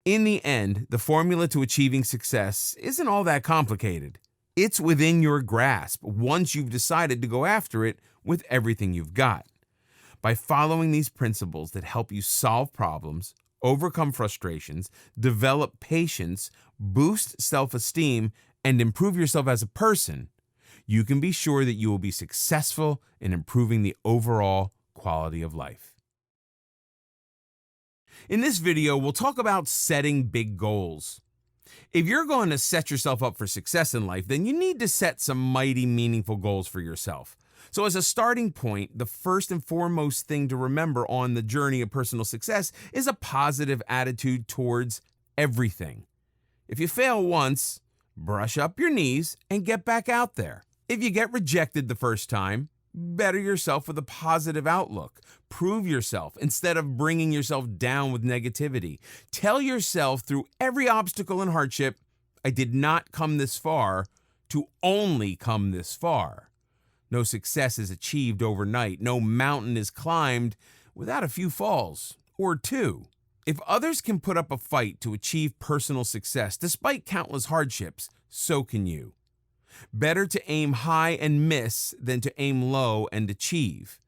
In the end, the formula to achieving success isn't all that complicated. It's within your grasp once you've decided to go after it with everything you've got. By following these principles that help you solve problems, overcome frustrations, develop patience, boost self-esteem, and improve yourself as a person, you can be sure that you will be successful in improving the overall quality of life. In this video, we'll talk about setting big goals. If you're going to set yourself up for success in life, then you need to set some mighty meaningful goals for yourself. So as a starting point, the first and foremost thing to remember on the journey of personal success is a positive attitude towards everything. If you fail once, brush up your knees and get back out there. If you get rejected the first time, better yourself with a positive outlook. Prove yourself instead of bringing yourself down with negativity. Tell yourself through every obstacle and hardship, I did not come this far to only come this far. No success is achieved overnight. No mountain is climbed without a few falls, or two. If others can put up a fight to achieve personal success despite countless hardships, so can you. Better to aim high and miss than to aim low and achieve.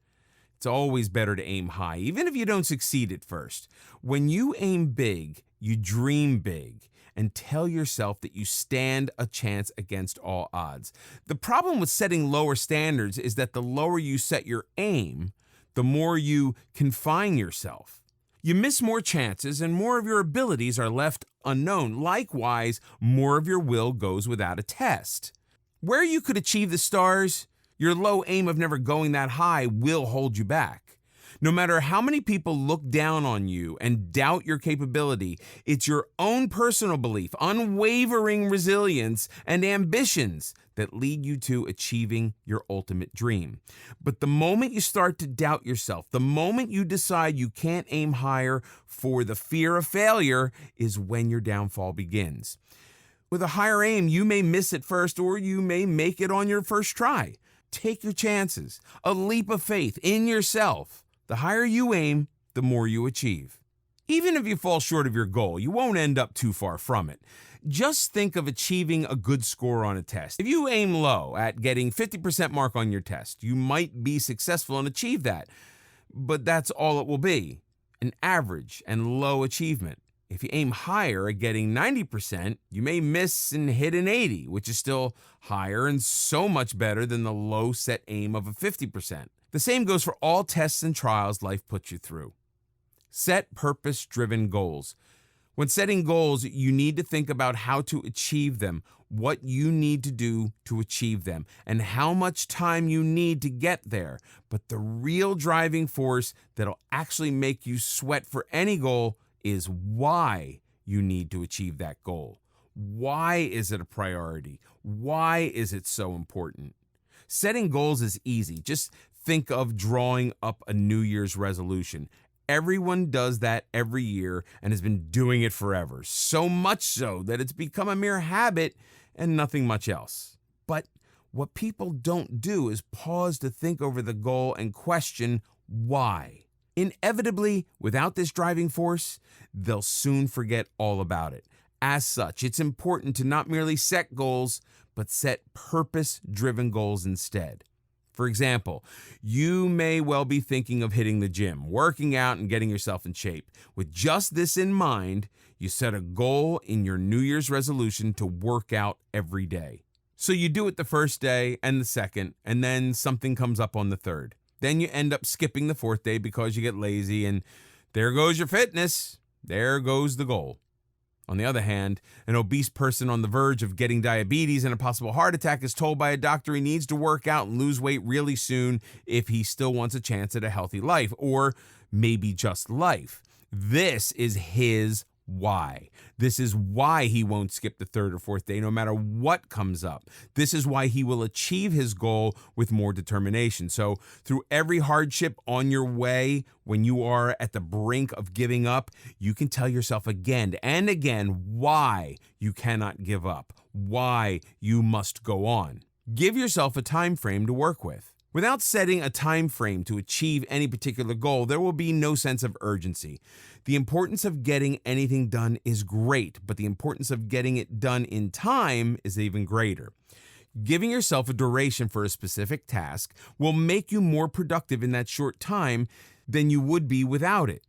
It's always better to aim high, even if you don't succeed at first. When you aim big, you dream big, and tell yourself that you stand a chance against all odds. The problem with setting lower standards is that the lower you set your aim, the more you confine yourself. You miss more chances and more of your abilities are left unknown. Likewise, more of your will goes without a test. Where you could achieve the stars, your low aim of never going that high will hold you back. No matter how many people look down on you and doubt your capability, it's your own personal belief, unwavering resilience, and ambitions that lead you to achieving your ultimate dream. But the moment you start to doubt yourself, the moment you decide you can't aim higher for the fear of failure, is when your downfall begins. With a higher aim, you may miss it first, or you may make it on your first try. Take your chances, a leap of faith in yourself. The higher you aim, the more you achieve. Even if you fall short of your goal, you won't end up too far from it. Just think of achieving a good score on a test. If you aim low at getting 50% mark on your test, you might be successful and achieve that. But that's all it will be, an average and low achievement. If you aim higher at getting 90%, you may miss and hit an 80, which is still higher and so much better than the low set aim of a 50%. The same goes for all tests and trials life puts you through. Set purpose-driven goals. When setting goals, you need to think about how to achieve them, what you need to do to achieve them, and how much time you need to get there. But the real driving force that'll actually make you sweat for any goal is why you need to achieve that goal. Why is it a priority? Why is it so important? Setting goals is easy. Just think of drawing up a New Year's resolution. Everyone does that every year and has been doing it forever, so much so that it's become a mere habit and nothing much else. But what people don't do is pause to think over the goal and question why. Inevitably, without this driving force, they'll soon forget all about it. As such, it's important to not merely set goals, but set purpose-driven goals instead. For example, you may well be thinking of hitting the gym, working out, and getting yourself in shape. With just this in mind, you set a goal in your New Year's resolution to work out every day. So you do it the first day and the second, and then something comes up on the third. Then you end up skipping the fourth day because you get lazy, and there goes your fitness. There goes the goal. On the other hand, an obese person on the verge of getting diabetes and a possible heart attack is told by a doctor he needs to work out and lose weight really soon if he still wants a chance at a healthy life, or maybe just life. This is his why. This is why he won't skip the third or fourth day no matter what comes up. This is why he will achieve his goal with more determination. So through every hardship on your way, when you are at the brink of giving up, you can tell yourself again and again why you cannot give up, why you must go on. Give yourself a time frame to work with. Without setting a time frame to achieve any particular goal, there will be no sense of urgency. The importance of getting anything done is great, but the importance of getting it done in time is even greater. Giving yourself a duration for a specific task will make you more productive in that short time than you would be without it.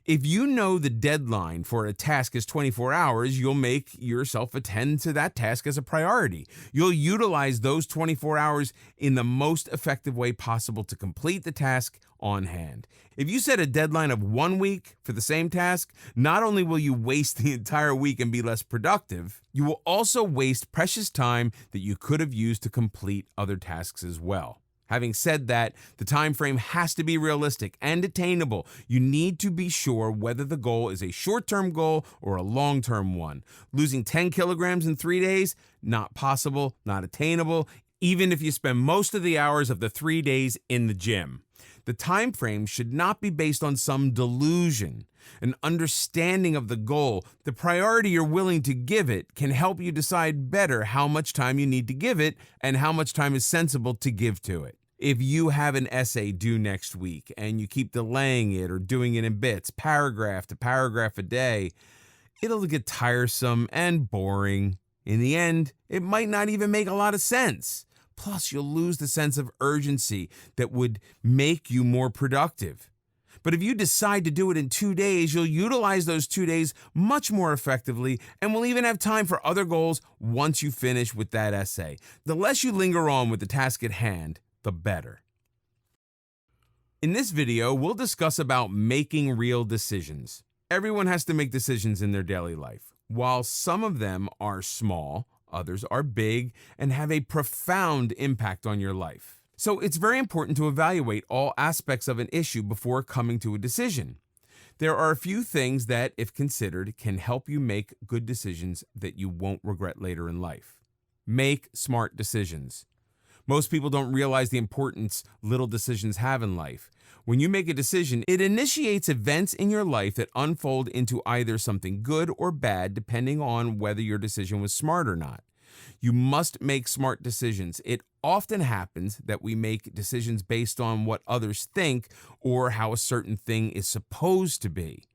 If you know the deadline for a task is 24 hours, you'll make yourself attend to that task as a priority. You'll utilize those 24 hours in the most effective way possible to complete the task on hand. If you set a deadline of 1 week for the same task, not only will you waste the entire week and be less productive, you will also waste precious time that you could have used to complete other tasks as well. Having said that, the time frame has to be realistic and attainable. You need to be sure whether the goal is a short-term goal or a long-term one. Losing 10 kilograms in 3 days? Not possible, not attainable, even if you spend most of the hours of the 3 days in the gym. The time frame should not be based on some delusion. An understanding of the goal, the priority you're willing to give it, can help you decide better how much time you need to give it and how much time is sensible to give to it. If you have an essay due next week and you keep delaying it or doing it in bits, paragraph to paragraph a day, it'll get tiresome and boring. In the end, it might not even make a lot of sense. Plus, you'll lose the sense of urgency that would make you more productive. But if you decide to do it in 2 days, you'll utilize those 2 days much more effectively and will even have time for other goals once you finish with that essay. The less you linger on with the task at hand, the better. In this video, we'll discuss about making real decisions. Everyone has to make decisions in their daily life. While some of them are small, others are big and have a profound impact on your life. So it's very important to evaluate all aspects of an issue before coming to a decision. There are a few things that, if considered, can help you make good decisions that you won't regret later in life. Make smart decisions. Most people don't realize the importance little decisions have in life. When you make a decision, it initiates events in your life that unfold into either something good or bad, depending on whether your decision was smart or not. You must make smart decisions. It often happens that we make decisions based on what others think or how a certain thing is supposed to be.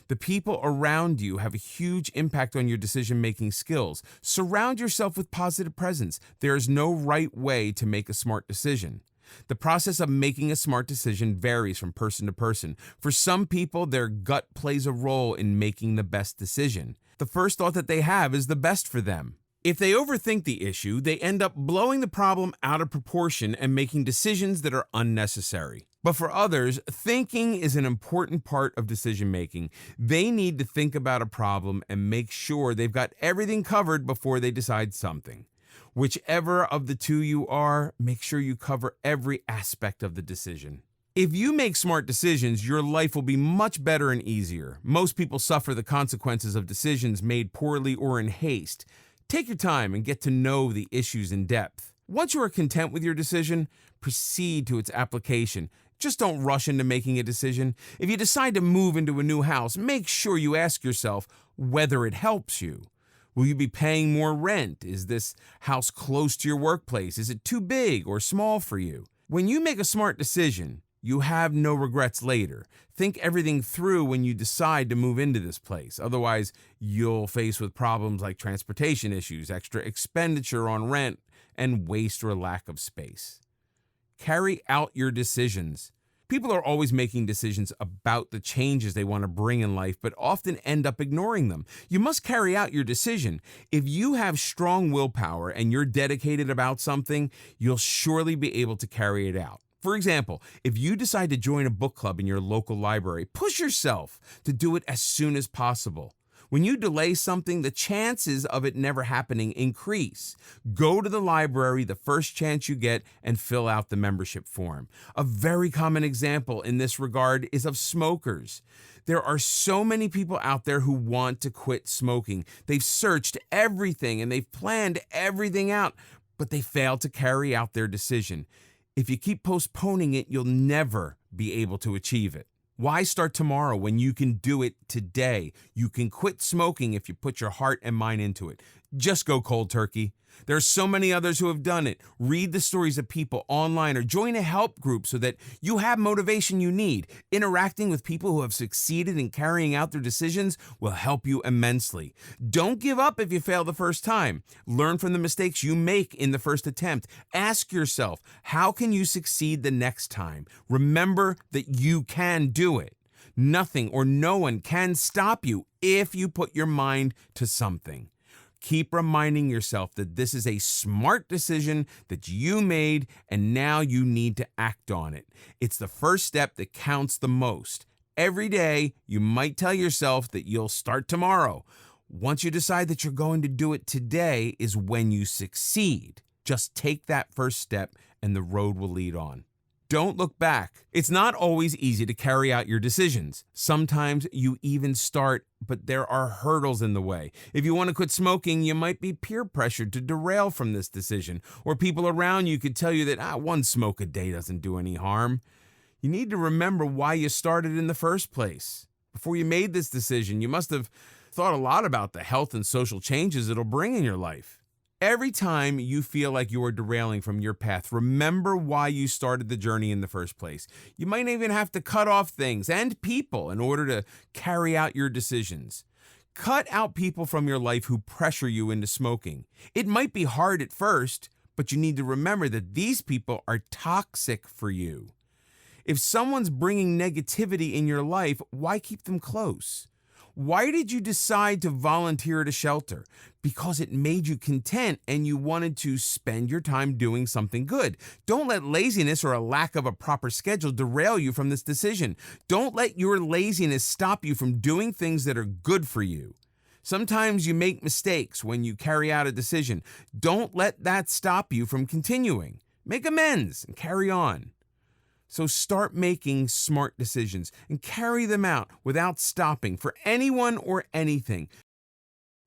The people around you have a huge impact on your decision-making skills. Surround yourself with positive presence. There is no right way to make a smart decision. The process of making a smart decision varies from person to person. For some people, their gut plays a role in making the best decision. The first thought that they have is the best for them. If they overthink the issue, they end up blowing the problem out of proportion and making decisions that are unnecessary. But for others, thinking is an important part of decision-making. They need to think about a problem and make sure they've got everything covered before they decide something. Whichever of the two you are, make sure you cover every aspect of the decision. If you make smart decisions, your life will be much better and easier. Most people suffer the consequences of decisions made poorly or in haste. Take your time and get to know the issues in depth. Once you are content with your decision, proceed to its application. Just don't rush into making a decision. If you decide to move into a new house, make sure you ask yourself whether it helps you. Will you be paying more rent? Is this house close to your workplace? Is it too big or small for you? When you make a smart decision, you have no regrets later. Think everything through when you decide to move into this place. Otherwise, you'll face with problems like transportation issues, extra expenditure on rent, and waste or lack of space. Carry out your decisions. People are always making decisions about the changes they want to bring in life, but often end up ignoring them. You must carry out your decision. If you have strong willpower and you're dedicated about something, you'll surely be able to carry it out. For example, if you decide to join a book club in your local library, push yourself to do it as soon as possible. When you delay something, the chances of it never happening increase. Go to the library the first chance you get and fill out the membership form. A very common example in this regard is of smokers. There are so many people out there who want to quit smoking. They've searched everything and they've planned everything out, but they fail to carry out their decision. If you keep postponing it, you'll never be able to achieve it. Why start tomorrow when you can do it today? You can quit smoking if you put your heart and mind into it. Just go cold turkey. There are so many others who have done it. Read the stories of people online or join a help group so that you have motivation you need. Interacting with people who have succeeded in carrying out their decisions will help you immensely. Don't give up if you fail the first time. Learn from the mistakes you make in the first attempt. Ask yourself, how can you succeed the next time? Remember that you can do it. Nothing or no one can stop you if you put your mind to something. Keep reminding yourself that this is a smart decision that you made and now you need to act on it. It's the first step that counts the most. Every day, you might tell yourself that you'll start tomorrow. Once you decide that you're going to do it today is when you succeed. Just take that first step and the road will lead on. Don't look back. It's not always easy to carry out your decisions. Sometimes you even start, but there are hurdles in the way. If you want to quit smoking, you might be peer pressured to derail from this decision, or people around you could tell you that one smoke a day doesn't do any harm. You need to remember why you started in the first place. Before you made this decision, you must have thought a lot about the health and social changes it'll bring in your life. Every time you feel like you are derailing from your path, remember why you started the journey in the first place. You might even have to cut off things and people in order to carry out your decisions. Cut out people from your life who pressure you into smoking. It might be hard at first, but you need to remember that these people are toxic for you. If someone's bringing negativity in your life, why keep them close? Why did you decide to volunteer at a shelter? Because it made you content and you wanted to spend your time doing something good. Don't let laziness or a lack of a proper schedule derail you from this decision. Don't let your laziness stop you from doing things that are good for you. Sometimes you make mistakes when you carry out a decision. Don't let that stop you from continuing. Make amends and carry on. So start making smart decisions and carry them out without stopping for anyone or anything.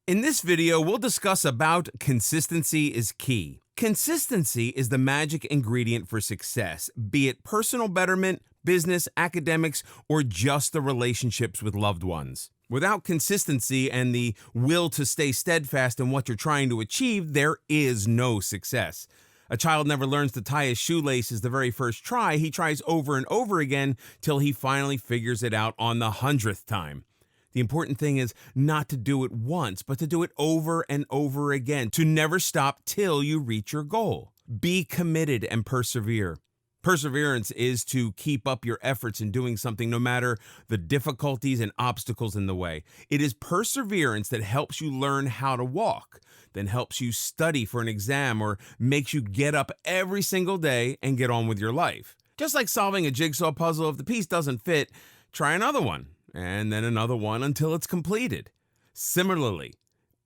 In this video, we'll discuss about consistency is key. Consistency is the magic ingredient for success, be it personal betterment, business, academics, or just the relationships with loved ones. Without consistency and the will to stay steadfast in what you're trying to achieve, there is no success. A child never learns to tie his shoelaces the very first try. He tries over and over again till he finally figures it out on the 100th time. The important thing is not to do it once, but to do it over and over again, to never stop till you reach your goal. Be committed and persevere. Perseverance is to keep up your efforts in doing something no matter the difficulties and obstacles in the way. It is perseverance that helps you learn how to walk, then helps you study for an exam, or makes you get up every single day and get on with your life. Just like solving a jigsaw puzzle, if the piece doesn't fit, try another one, and then another one until it's completed. Similarly,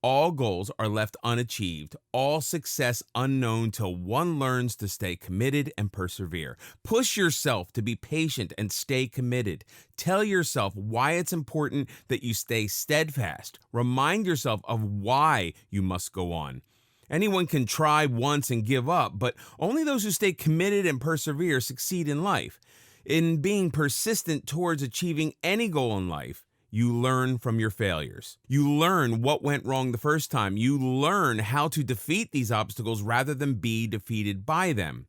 all goals are left unachieved, all success unknown till one learns to stay committed and persevere. Push yourself to be patient and stay committed. Tell yourself why it's important that you stay steadfast. Remind yourself of why you must go on. Anyone can try once and give up, but only those who stay committed and persevere succeed in life. In being persistent towards achieving any goal in life, you learn from your failures. You learn what went wrong the first time. You learn how to defeat these obstacles rather than be defeated by them.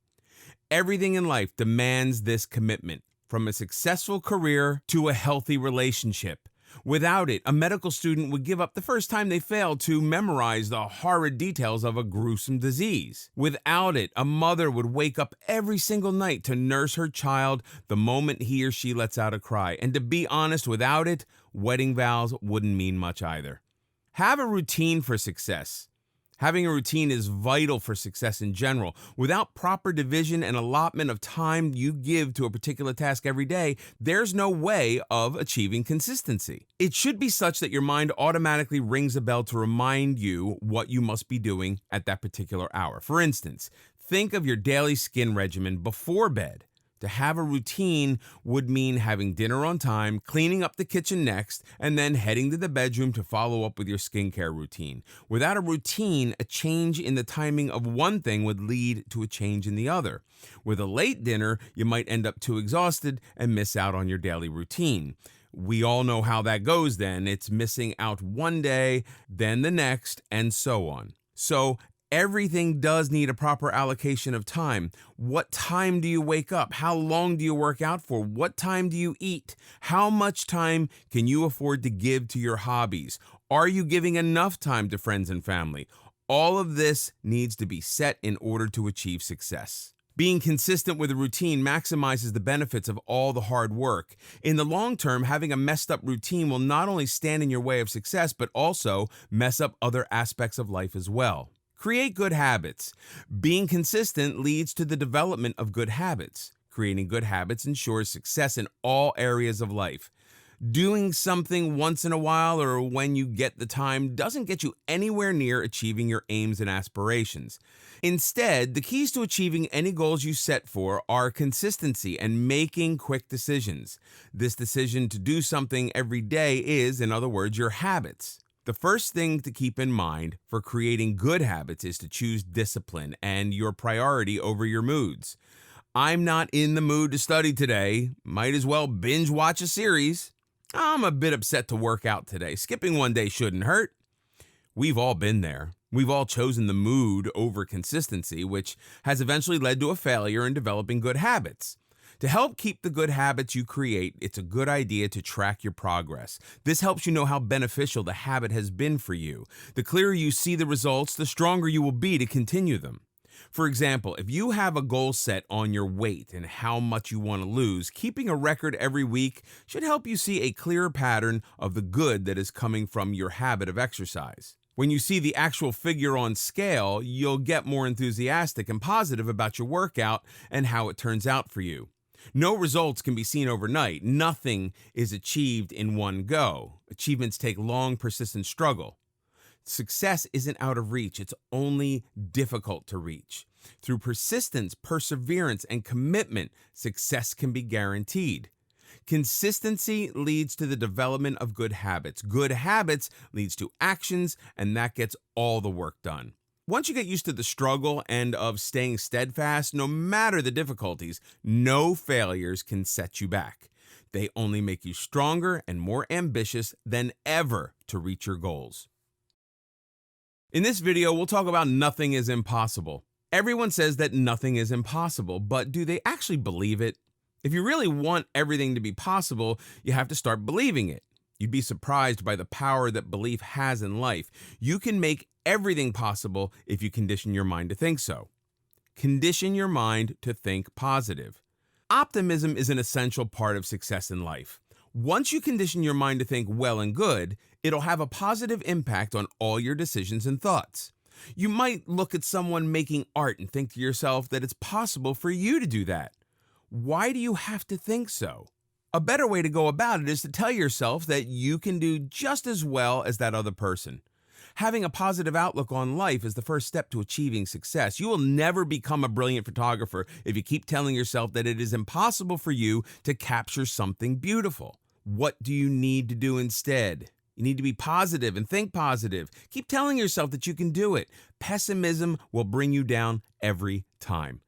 Everything in life demands this commitment, from a successful career to a healthy relationship. Without it, a medical student would give up the first time they failed to memorize the horrid details of a gruesome disease. Without it, a mother would wake up every single night to nurse her child the moment he or she lets out a cry. And to be honest, without it, wedding vows wouldn't mean much either. Have a routine for success. Having a routine is vital for success in general. Without proper division and allotment of time you give to a particular task every day, there's no way of achieving consistency. It should be such that your mind automatically rings a bell to remind you what you must be doing at that particular hour. For instance, think of your daily skin regimen before bed. To have a routine would mean having dinner on time, cleaning up the kitchen next, and then heading to the bedroom to follow up with your skincare routine. Without a routine, a change in the timing of one thing would lead to a change in the other. With a late dinner, you might end up too exhausted and miss out on your daily routine. We all know how that goes then. It's missing out one day, then the next, and so on. So everything does need a proper allocation of time. What time do you wake up? How long do you work out for? What time do you eat? How much time can you afford to give to your hobbies? Are you giving enough time to friends and family? All of this needs to be set in order to achieve success. Being consistent with a routine maximizes the benefits of all the hard work. In the long term, having a messed up routine will not only stand in your way of success, but also mess up other aspects of life as well. Create good habits. Being consistent leads to the development of good habits. Creating good habits ensures success in all areas of life. Doing something once in a while or when you get the time doesn't get you anywhere near achieving your aims and aspirations. Instead, the keys to achieving any goals you set for are consistency and making quick decisions. This decision to do something every day is, in other words, your habits. The first thing to keep in mind for creating good habits is to choose discipline and your priority over your moods. I'm not in the mood to study today. Might as well binge watch a series. I'm a bit upset to work out today. Skipping one day shouldn't hurt. We've all been there. We've all chosen the mood over consistency, which has eventually led to a failure in developing good habits. To help keep the good habits you create, it's a good idea to track your progress. This helps you know how beneficial the habit has been for you. The clearer you see the results, the stronger you will be to continue them. For example, if you have a goal set on your weight and how much you want to lose, keeping a record every week should help you see a clearer pattern of the good that is coming from your habit of exercise. When you see the actual figure on scale, you'll get more enthusiastic and positive about your workout and how it turns out for you. No results can be seen overnight. Nothing is achieved in one go. Achievements take long, persistent struggle. Success isn't out of reach, it's only difficult to reach. Through persistence, perseverance, and commitment, success can be guaranteed. Consistency leads to the development of good habits. Good habits leads to actions, and that gets all the work done. Once you get used to the struggle and of staying steadfast, no matter the difficulties, no failures can set you back. They only make you stronger and more ambitious than ever to reach your goals. In this video, we'll talk about nothing is impossible. Everyone says that nothing is impossible, but do they actually believe it? If you really want everything to be possible, you have to start believing it. You'd be surprised by the power that belief has in life. You can make everything possible if you condition your mind to think so. Condition your mind to think positive. Optimism is an essential part of success in life. Once you condition your mind to think well and good, it'll have a positive impact on all your decisions and thoughts. You might look at someone making art and think to yourself that it's possible for you to do that. Why do you have to think so? A better way to go about it is to tell yourself that you can do just as well as that other person. Having a positive outlook on life is the first step to achieving success. You will never become a brilliant photographer if you keep telling yourself that it is impossible for you to capture something beautiful. What do you need to do instead? You need to be positive and think positive. Keep telling yourself that you can do it. Pessimism will bring you down every time.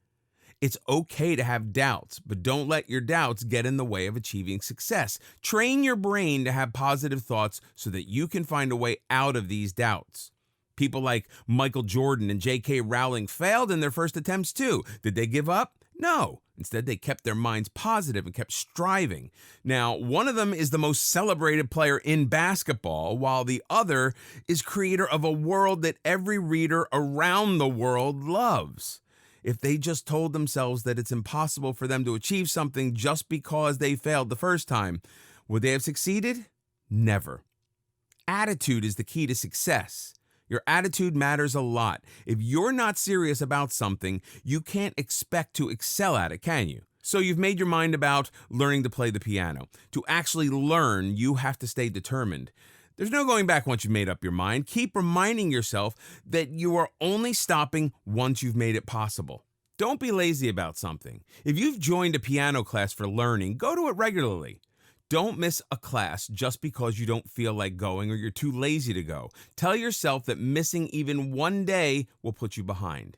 It's okay to have doubts, but don't let your doubts get in the way of achieving success. Train your brain to have positive thoughts so that you can find a way out of these doubts. People like Michael Jordan and J.K. Rowling failed in their first attempts too. Did they give up? No. Instead, they kept their minds positive and kept striving. Now, one of them is the most celebrated player in basketball, while the other is creator of a world that every reader around the world loves. If they just told themselves that it's impossible for them to achieve something just because they failed the first time, would they have succeeded? Never. Attitude is the key to success. Your attitude matters a lot. If you're not serious about something, you can't expect to excel at it, can you? So you've made your mind about learning to play the piano. To actually learn, you have to stay determined. There's no going back once you've made up your mind. Keep reminding yourself that you are only stopping once you've made it possible. Don't be lazy about something. If you've joined a piano class for learning, go to it regularly. Don't miss a class just because you don't feel like going or you're too lazy to go. Tell yourself that missing even one day will put you behind.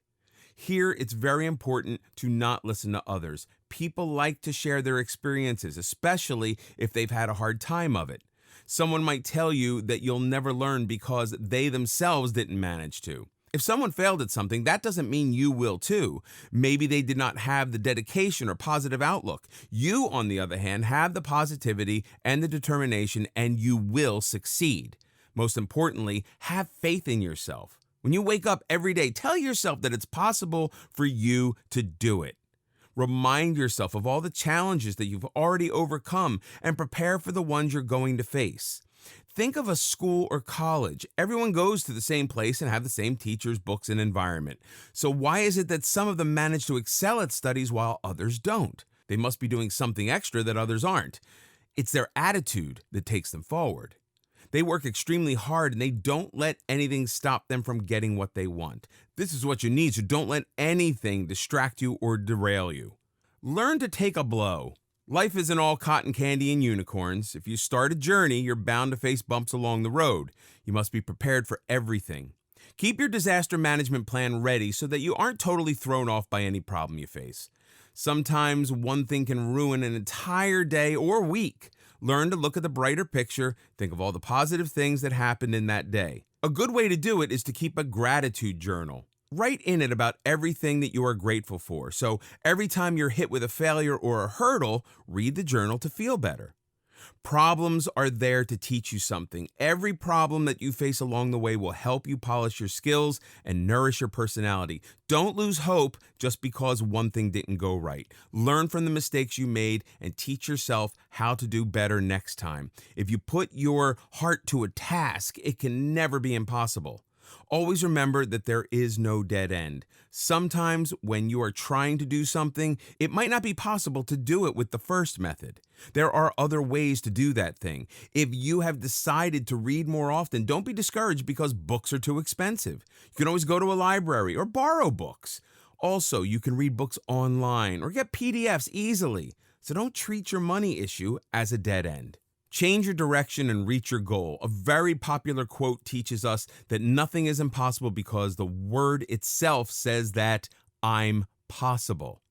Here, it's very important to not listen to others. People like to share their experiences, especially if they've had a hard time of it. Someone might tell you that you'll never learn because they themselves didn't manage to. If someone failed at something, that doesn't mean you will too. Maybe they did not have the dedication or positive outlook. You, on the other hand, have the positivity and the determination, and you will succeed. Most importantly, have faith in yourself. When you wake up every day, tell yourself that it's possible for you to do it. Remind yourself of all the challenges that you've already overcome and prepare for the ones you're going to face. Think of a school or college. Everyone goes to the same place and have the same teachers, books, and environment. So why is it that some of them manage to excel at studies while others don't? They must be doing something extra that others aren't. It's their attitude that takes them forward. They work extremely hard and they don't let anything stop them from getting what they want. This is what you need, so don't let anything distract you or derail you. Learn to take a blow. Life isn't all cotton candy and unicorns. If you start a journey, you're bound to face bumps along the road. You must be prepared for everything. Keep your disaster management plan ready so that you aren't totally thrown off by any problem you face. Sometimes one thing can ruin an entire day or week. Learn to look at the brighter picture. Think of all the positive things that happened in that day. A good way to do it is to keep a gratitude journal. Write in it about everything that you are grateful for. So every time you're hit with a failure or a hurdle, read the journal to feel better. Problems are there to teach you something. Every problem that you face along the way will help you polish your skills and nourish your personality. Don't lose hope just because one thing didn't go right. Learn from the mistakes you made and teach yourself how to do better next time. If you put your heart to a task, it can never be impossible. Always remember that there is no dead end. Sometimes when you are trying to do something, it might not be possible to do it with the first method. There are other ways to do that thing. If you have decided to read more often, don't be discouraged because books are too expensive. You can always go to a library or borrow books. Also, you can read books online or get PDFs easily. So don't treat your money issue as a dead end. Change your direction and reach your goal. A very popular quote teaches us that nothing is impossible because the word itself says that I'm possible.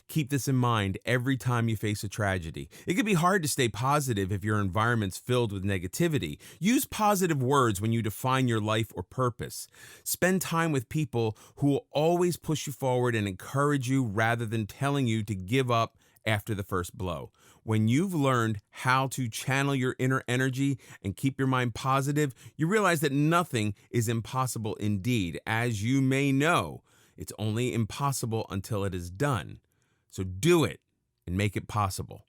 Keep this in mind every time you face a tragedy. It can be hard to stay positive if your environment's filled with negativity. Use positive words when you define your life or purpose. Spend time with people who will always push you forward and encourage you rather than telling you to give up after the first blow. When you've learned how to channel your inner energy and keep your mind positive, you realize that nothing is impossible indeed. As you may know, it's only impossible until it is done. So do it and make it possible.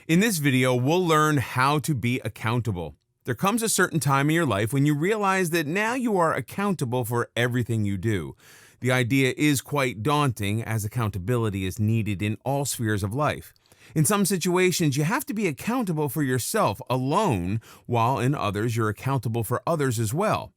In this video, we'll learn how to be accountable. There comes a certain time in your life when you realize that now you are accountable for everything you do. The idea is quite daunting, as accountability is needed in all spheres of life. In some situations, you have to be accountable for yourself alone, while in others, you're accountable for others as well.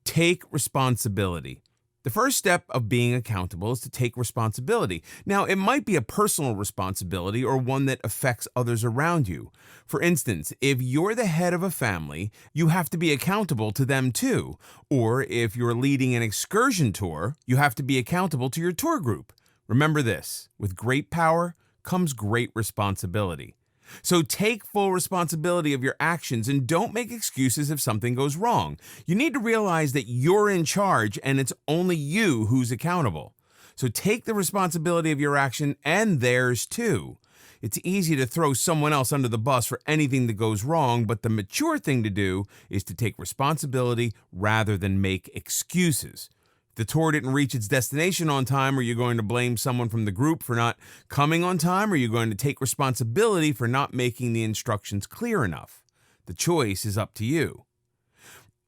Take responsibility. The first step of being accountable is to take responsibility. Now, it might be a personal responsibility or one that affects others around you. For instance, if you're the head of a family, you have to be accountable to them too. Or if you're leading an excursion tour, you have to be accountable to your tour group. Remember this, with great power comes great responsibility. So take full responsibility of your actions and don't make excuses if something goes wrong. You need to realize that you're in charge and it's only you who's accountable. So take the responsibility of your action and theirs too. It's easy to throw someone else under the bus for anything that goes wrong, but the mature thing to do is to take responsibility rather than make excuses. If the tour didn't reach its destination on time, are you going to blame someone from the group for not coming on time, or are you going to take responsibility for not making the instructions clear enough? The choice is up to you.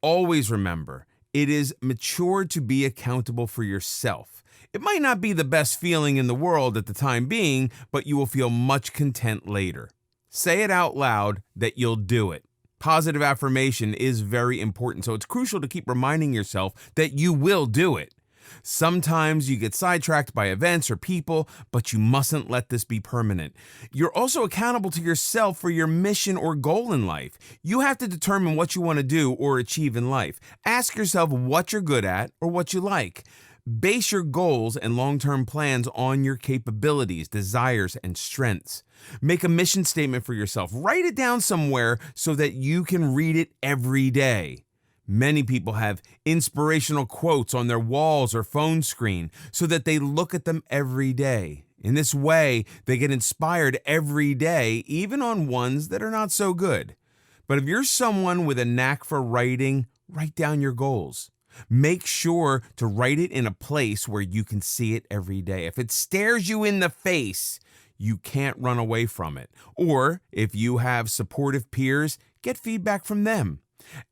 Always remember, it is mature to be accountable for yourself. It might not be the best feeling in the world at the time being, but you will feel much content later. Say it out loud that you'll do it. Positive affirmation is very important, so it's crucial to keep reminding yourself that you will do it. Sometimes you get sidetracked by events or people, but you mustn't let this be permanent. You're also accountable to yourself for your mission or goal in life. You have to determine what you want to do or achieve in life. Ask yourself what you're good at or what you like. Base your goals and long-term plans on your capabilities, desires, and strengths. Make a mission statement for yourself. Write it down somewhere so that you can read it every day. Many people have inspirational quotes on their walls or phone screen so that they look at them every day. In this way, they get inspired every day, even on ones that are not so good. But if you're someone with a knack for writing, write down your goals. Make sure to write it in a place where you can see it every day. If it stares you in the face, you can't run away from it. Or if you have supportive peers, get feedback from them.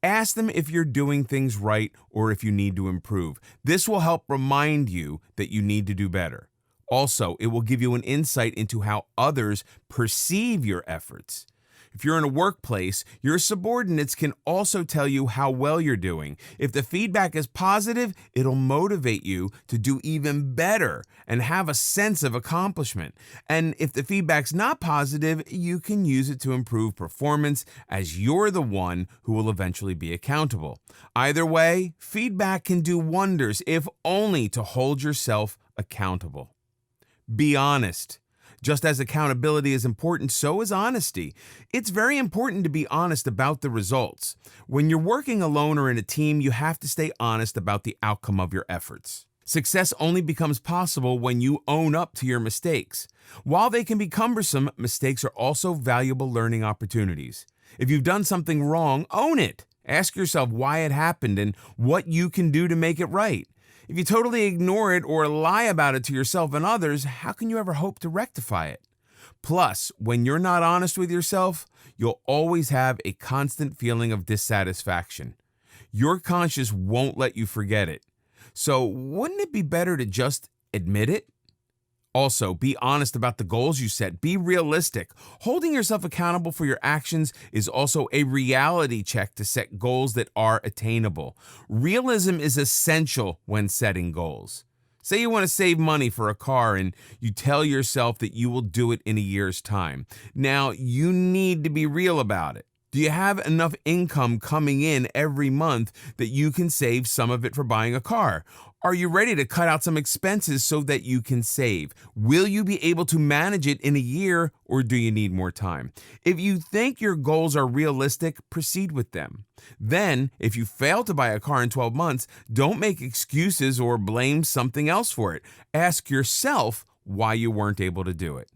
Ask them if you're doing things right or if you need to improve. This will help remind you that you need to do better. Also, it will give you an insight into how others perceive your efforts. If you're in a workplace, your subordinates can also tell you how well you're doing. If the feedback is positive, it'll motivate you to do even better and have a sense of accomplishment. And if the feedback's not positive, you can use it to improve performance, as you're the one who will eventually be accountable. Either way, feedback can do wonders, if only to hold yourself accountable. Be honest. Just as accountability is important, so is honesty. It's very important to be honest about the results. When you're working alone or in a team, you have to stay honest about the outcome of your efforts. Success only becomes possible when you own up to your mistakes. While they can be cumbersome, mistakes are also valuable learning opportunities. If you've done something wrong, own it. Ask yourself why it happened and what you can do to make it right. If you totally ignore it or lie about it to yourself and others, how can you ever hope to rectify it? Plus, when you're not honest with yourself, you'll always have a constant feeling of dissatisfaction. Your conscience won't let you forget it. So, wouldn't it be better to just admit it? Also, be honest about the goals you set. Be realistic. Holding yourself accountable for your actions is also a reality check to set goals that are attainable. Realism is essential when setting goals. Say you want to save money for a car and you tell yourself that you will do it in a year's time. Now, you need to be real about it. Do you have enough income coming in every month that you can save some of it for buying a car? Are you ready to cut out some expenses so that you can save? Will you be able to manage it in a year, or do you need more time? If you think your goals are realistic, proceed with them. Then, if you fail to buy a car in 12 months, don't make excuses or blame something else for it. Ask yourself why you weren't able to do it.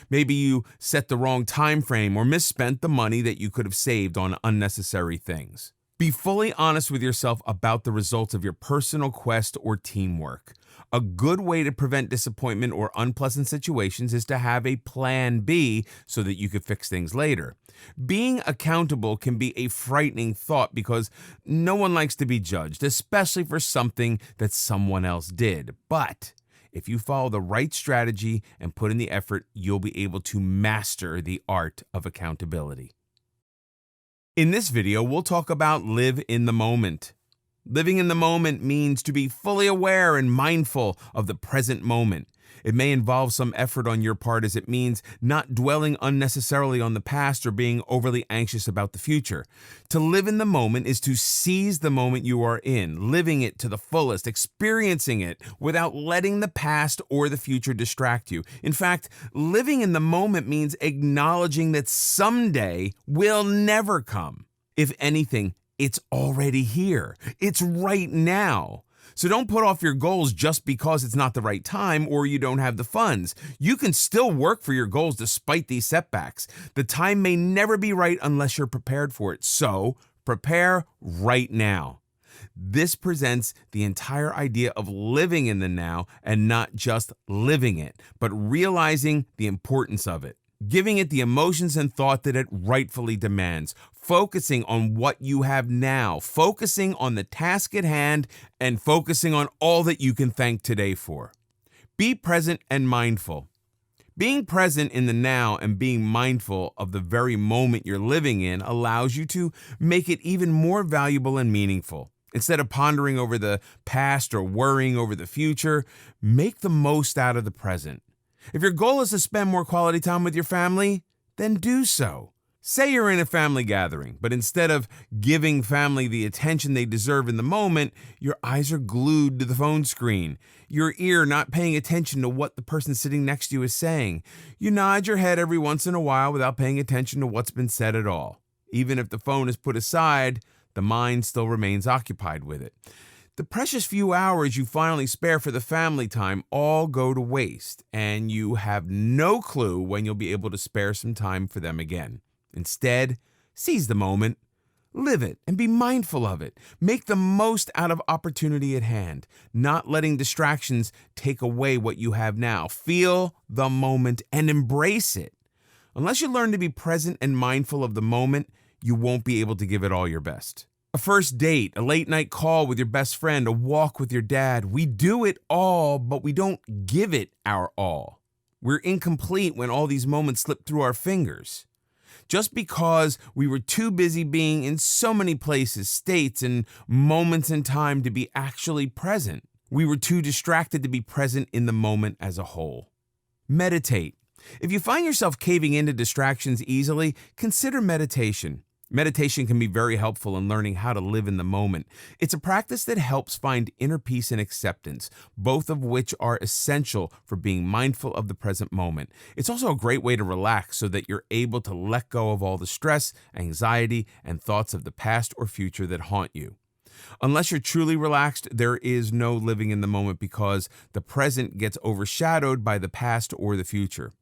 Maybe you set the wrong time frame or misspent the money that you could have saved on unnecessary things. Be fully honest with yourself about the results of your personal quest or teamwork. A good way to prevent disappointment or unpleasant situations is to have a plan B so that you could fix things later. Being accountable can be a frightening thought because no one likes to be judged, especially for something that someone else did. But if you follow the right strategy and put in the effort, you'll be able to master the art of accountability. In this video, we'll talk about live in the moment. Living in the moment means to be fully aware and mindful of the present moment. It may involve some effort on your part, as it means not dwelling unnecessarily on the past or being overly anxious about the future. To live in the moment is to seize the moment you are in, living it to the fullest, experiencing it without letting the past or the future distract you. In fact, living in the moment means acknowledging that someday will never come. If anything, it's already here. It's right now. So don't put off your goals just because it's not the right time or you don't have the funds. You can still work for your goals despite these setbacks. The time may never be right unless you're prepared for it. So prepare right now. This presents the entire idea of living in the now and not just living it, but realizing the importance of it. Giving it the emotions and thought that it rightfully demands, focusing on what you have now, focusing on the task at hand, and focusing on all that you can thank today for. Be present and mindful. Being present in the now and being mindful of the very moment you're living in allows you to make it even more valuable and meaningful. Instead of pondering over the past or worrying over the future, make the most out of the present. If your goal is to spend more quality time with your family, then do so. Say you're in a family gathering, but instead of giving family the attention they deserve in the moment, your eyes are glued to the phone screen, your ear not paying attention to what the person sitting next to you is saying. You nod your head every once in a while without paying attention to what's been said at all. Even if the phone is put aside, the mind still remains occupied with it. The precious few hours you finally spare for the family time all go to waste, and you have no clue when you'll be able to spare some time for them again. Instead, seize the moment, live it, and be mindful of it. Make the most out of opportunity at hand, not letting distractions take away what you have now. Feel the moment and embrace it. Unless you learn to be present and mindful of the moment, you won't be able to give it all your best. A first date, a late night call with your best friend, a walk with your dad. We do it all, but we don't give it our all. We're incomplete when all these moments slip through our fingers. Just because we were too busy being in so many places, states, and moments in time to be actually present. We were too distracted to be present in the moment as a whole. Meditate. If you find yourself caving into distractions easily, consider meditation. Meditation can be very helpful in learning how to live in the moment. It's a practice that helps find inner peace and acceptance, both of which are essential for being mindful of the present moment. It's also a great way to relax so that you're able to let go of all the stress, anxiety, and thoughts of the past or future that haunt you. Unless you're truly relaxed, there is no living in the moment because the present gets overshadowed by the past or the future.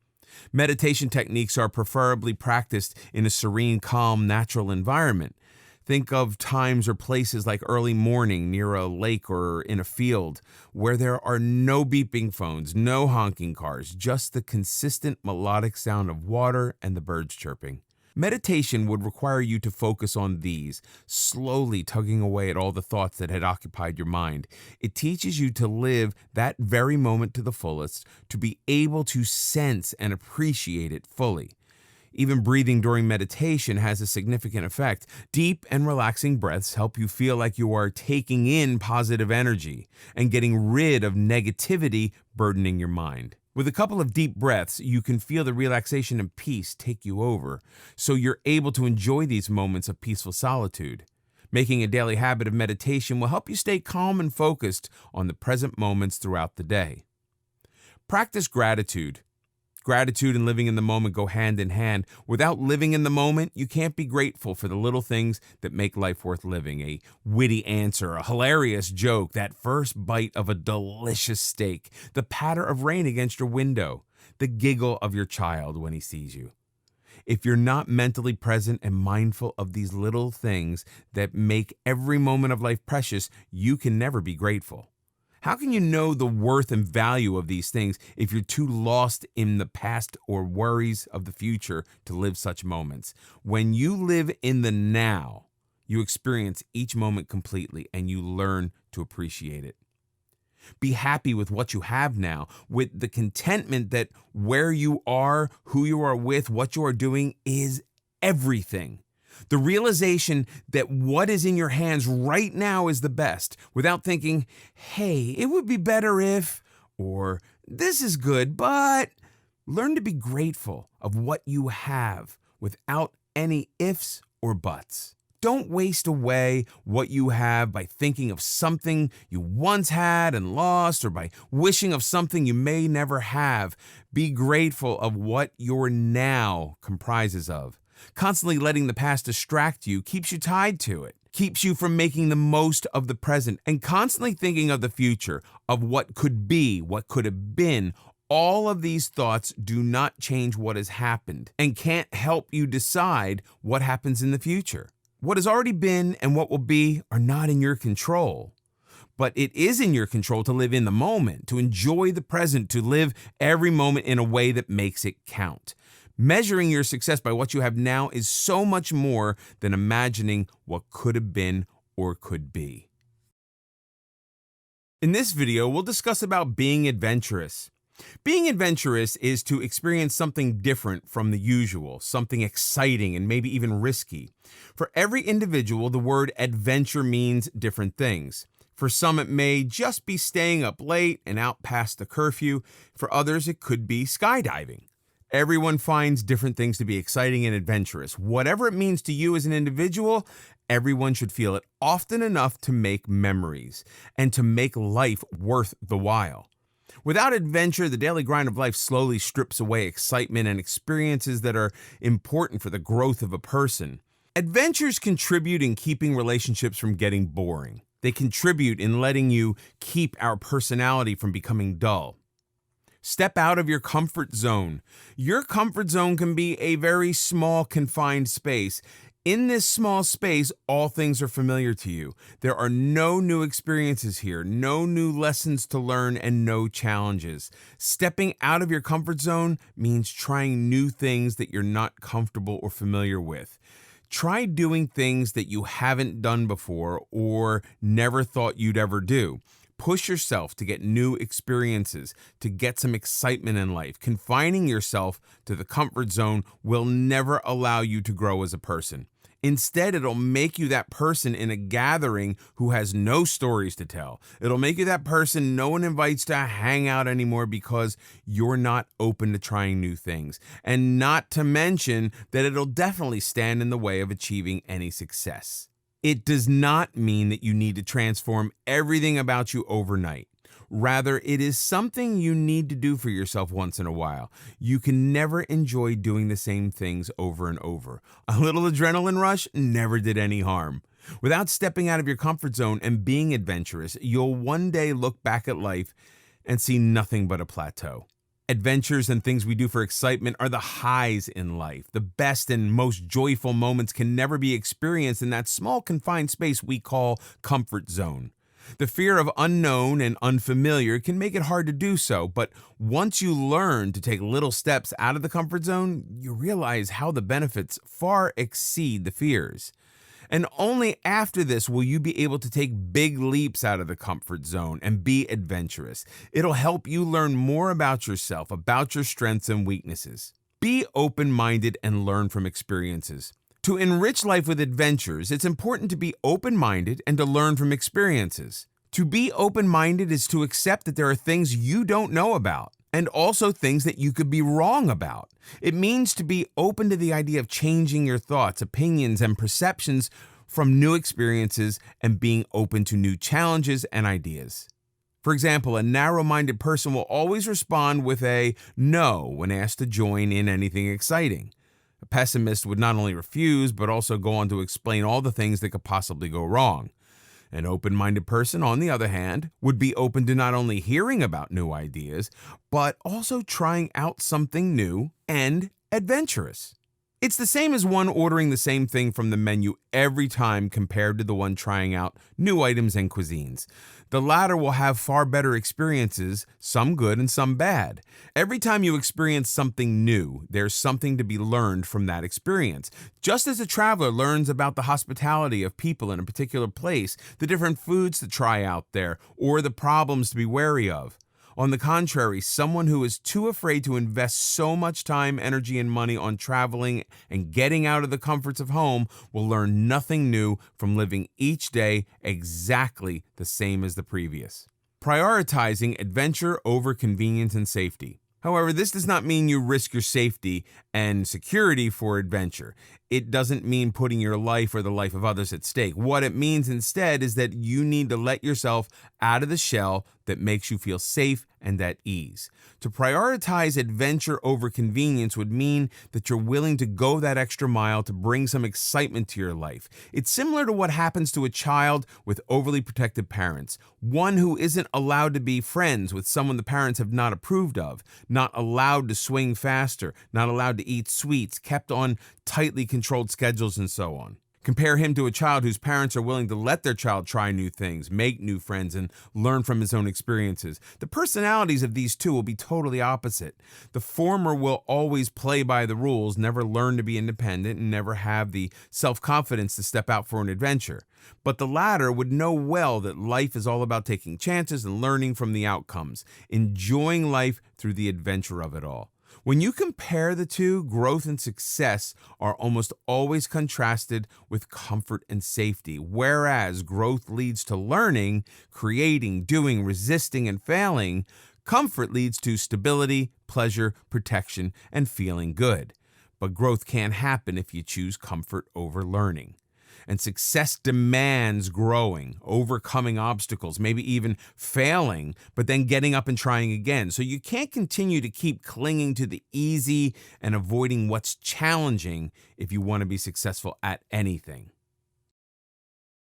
Meditation techniques are preferably practiced in a serene, calm, natural environment. Think of times or places like early morning near a lake or in a field where there are no beeping phones, no honking cars, just the consistent melodic sound of water and the birds chirping. Meditation would require you to focus on these, slowly tugging away at all the thoughts that had occupied your mind. It teaches you to live that very moment to the fullest, to be able to sense and appreciate it fully. Even breathing during meditation has a significant effect. Deep and relaxing breaths help you feel like you are taking in positive energy and getting rid of negativity burdening your mind. With a couple of deep breaths, you can feel the relaxation and peace take you over, so you're able to enjoy these moments of peaceful solitude. Making a daily habit of meditation will help you stay calm and focused on the present moments throughout the day. Practice gratitude. Gratitude and living in the moment go hand in hand. Without living in the moment, you can't be grateful for the little things that make life worth living. A witty answer, a hilarious joke, that first bite of a delicious steak, the patter of rain against your window, the giggle of your child when he sees you. If you're not mentally present and mindful of these little things that make every moment of life precious, you can never be grateful. How can you know the worth and value of these things if you're too lost in the past or worries of the future to live such moments? When you live in the now, you experience each moment completely and you learn to appreciate it. Be happy with what you have now, with the contentment that where you are, who you are with, what you are doing is everything. The realization that what is in your hands right now is the best, without thinking, hey, it would be better if, or this is good, but learn to be grateful of what you have without any ifs or buts. Don't waste away what you have by thinking of something you once had and lost, or by wishing of something you may never have. Be grateful of what your now comprises of. Constantly letting the past distract you keeps you tied to it, keeps you from making the most of the present, and constantly thinking of the future, of what could be, what could have been. All of these thoughts do not change what has happened and can't help you decide what happens in the future. What has already been and what will be are not in your control. But it is in your control to live in the moment, to enjoy the present, to live every moment in a way that makes it count. Measuring your success by what you have now is so much more than imagining what could have been or could be. In this video, we'll discuss about being adventurous. Being adventurous is to experience something different from the usual, something exciting and maybe even risky. For every individual, the word adventure means different things. For some, it may just be staying up late and out past the curfew. For others, it could be skydiving. Everyone finds different things to be exciting and adventurous. Whatever it means to you as an individual, everyone should feel it often enough to make memories and to make life worth the while. Without adventure, the daily grind of life slowly strips away excitement and experiences that are important for the growth of a person. Adventures contribute in keeping relationships from getting boring. They contribute in letting you keep our personality from becoming dull. Step out of your comfort zone. Your comfort zone can be a very small, confined space. In this small space, all things are familiar to you. There are no new experiences here, no new lessons to learn, and no challenges. Stepping out of your comfort zone means trying new things that you're not comfortable or familiar with. Try doing things that you haven't done before or never thought you'd ever do. Push yourself to get new experiences, to get some excitement in life. Confining yourself to the comfort zone will never allow you to grow as a person. Instead, it'll make you that person in a gathering who has no stories to tell. It'll make you that person no one invites to hang out anymore because you're not open to trying new things. And not to mention that it'll definitely stand in the way of achieving any success. It does not mean that you need to transform everything about you overnight. Rather, it is something you need to do for yourself once in a while. You can never enjoy doing the same things over and over. A little adrenaline rush never did any harm. Without stepping out of your comfort zone and being adventurous, you'll one day look back at life and see nothing but a plateau. Adventures and things we do for excitement are the highs in life. The best and most joyful moments can never be experienced in that small confined space we call comfort zone. The fear of unknown and unfamiliar can make it hard to do so, but once you learn to take little steps out of the comfort zone, you realize how the benefits far exceed the fears. And only after this will you be able to take big leaps out of the comfort zone and be adventurous. It'll help you learn more about yourself, about your strengths and weaknesses. Be open-minded and learn from experiences. To enrich life with adventures, it's important to be open-minded and to learn from experiences. To be open-minded is to accept that there are things you don't know about, and also things that you could be wrong about. It means to be open to the idea of changing your thoughts, opinions, and perceptions from new experiences and being open to new challenges and ideas. For example, a narrow-minded person will always respond with a no when asked to join in anything exciting. A pessimist would not only refuse, but also go on to explain all the things that could possibly go wrong. An open-minded person, on the other hand, would be open to not only hearing about new ideas, but also trying out something new and adventurous. It's the same as one ordering the same thing from the menu every time compared to the one trying out new items and cuisines. The latter will have far better experiences, some good and some bad. Every time you experience something new, there's something to be learned from that experience. Just as a traveler learns about the hospitality of people in a particular place, the different foods to try out there, or the problems to be wary of. On the contrary, someone who is too afraid to invest so much time, energy, and money on traveling and getting out of the comforts of home will learn nothing new from living each day exactly the same as the previous. Prioritizing adventure over convenience and safety. However, this does not mean you risk your safety and security for adventure. It doesn't mean putting your life or the life of others at stake. What it means instead is that you need to let yourself out of the shell that makes you feel safe and at ease. To prioritize adventure over convenience would mean that you're willing to go that extra mile to bring some excitement to your life. It's similar to what happens to a child with overly protective parents, one who isn't allowed to be friends with someone the parents have not approved of, not allowed to swing faster, not allowed to eat sweets, kept on tightly controlled schedules, and so on. Compare him to a child whose parents are willing to let their child try new things, make new friends, and learn from his own experiences. The personalities of these two will be totally opposite. The former will always play by the rules, never learn to be independent, and never have the self-confidence to step out for an adventure. But the latter would know well that life is all about taking chances and learning from the outcomes, enjoying life through the adventure of it all. When you compare the two, growth and success are almost always contrasted with comfort and safety, whereas growth leads to learning, creating, doing, resisting, and failing. Comfort leads to stability, pleasure, protection, and feeling good. But growth can't happen if you choose comfort over learning. And success demands growing, overcoming obstacles, maybe even failing, but then getting up and trying again. So you can't continue to keep clinging to the easy and avoiding what's challenging if you want to be successful at anything.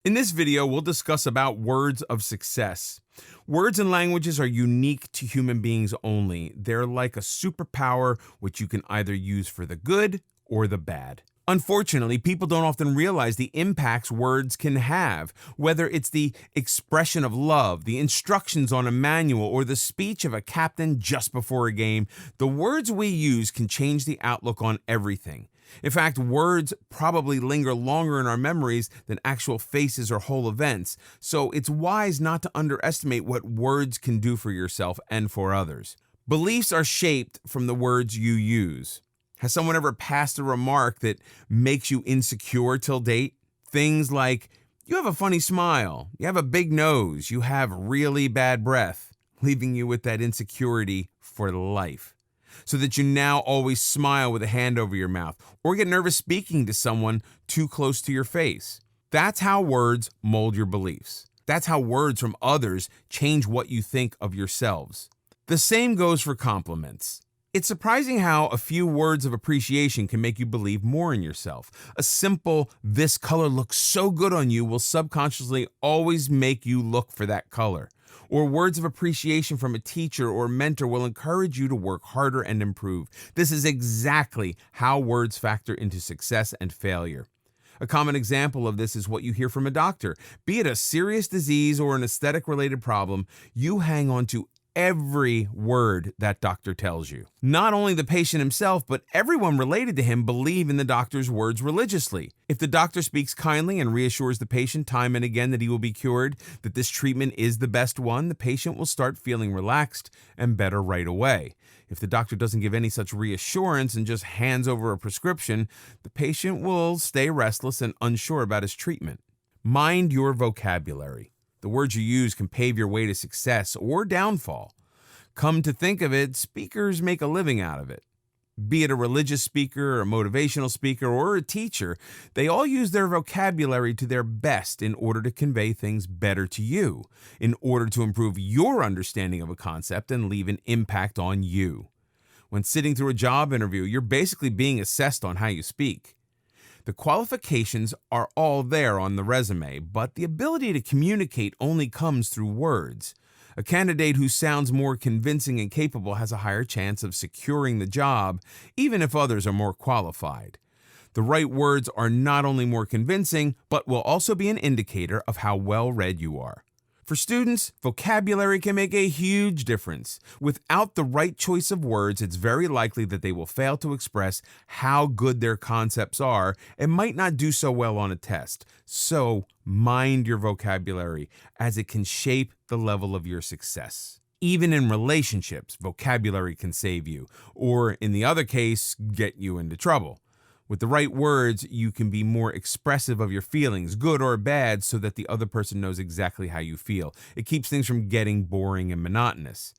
In this video, we'll discuss about words of success. Words and languages are unique to human beings only. They're like a superpower which you can either use for the good or the bad. Unfortunately, people don't often realize the impacts words can have, whether it's the expression of love, the instructions on a manual, or the speech of a captain just before a game. The words we use can change the outlook on everything. In fact, words probably linger longer in our memories than actual faces or whole events, so it's wise not to underestimate what words can do for yourself and for others. Beliefs are shaped from the words you use. Has someone ever passed a remark that makes you insecure till date? Things like, you have a funny smile, you have a big nose, you have really bad breath, leaving you with that insecurity for life. So that you now always smile with a hand over your mouth or get nervous speaking to someone too close to your face. That's how words mold your beliefs. That's how words from others change what you think of yourselves. The same goes for compliments. It's surprising how a few words of appreciation can make you believe more in yourself. A simple, "this color looks so good on you," will subconsciously always make you look for that color. Or words of appreciation from a teacher or mentor will encourage you to work harder and improve. This is exactly how words factor into success and failure. A common example of this is what you hear from a doctor. Be it a serious disease or an aesthetic-related problem, you hang on to every word that doctor tells you. Not only the patient himself, but everyone related to him believe in the doctor's words religiously. If the doctor speaks kindly and reassures the patient time and again that he will be cured, that this treatment is the best one, the patient will start feeling relaxed and better right away. If the doctor doesn't give any such reassurance and just hands over a prescription, the patient will stay restless and unsure about his treatment. Mind your vocabulary. The words you use can pave your way to success or downfall. Come to think of it, speakers make a living out of it. Be it a religious speaker, a motivational speaker, or a teacher, they all use their vocabulary to their best in order to convey things better to you, in order to improve your understanding of a concept and leave an impact on you. When sitting through a job interview, you're basically being assessed on how you speak. The qualifications are all there on the resume, but the ability to communicate only comes through words. A candidate who sounds more convincing and capable has a higher chance of securing the job, even if others are more qualified. The right words are not only more convincing, but will also be an indicator of how well read you are. For students, vocabulary can make a huge difference. Without the right choice of words, it's very likely that they will fail to express how good their concepts are and might not do so well on a test. So, mind your vocabulary, as it can shape the level of your success. Even in relationships, vocabulary can save you, or in the other case, get you into trouble. With the right words, you can be more expressive of your feelings, good or bad, so that the other person knows exactly how you feel. It keeps things from getting boring and monotonous.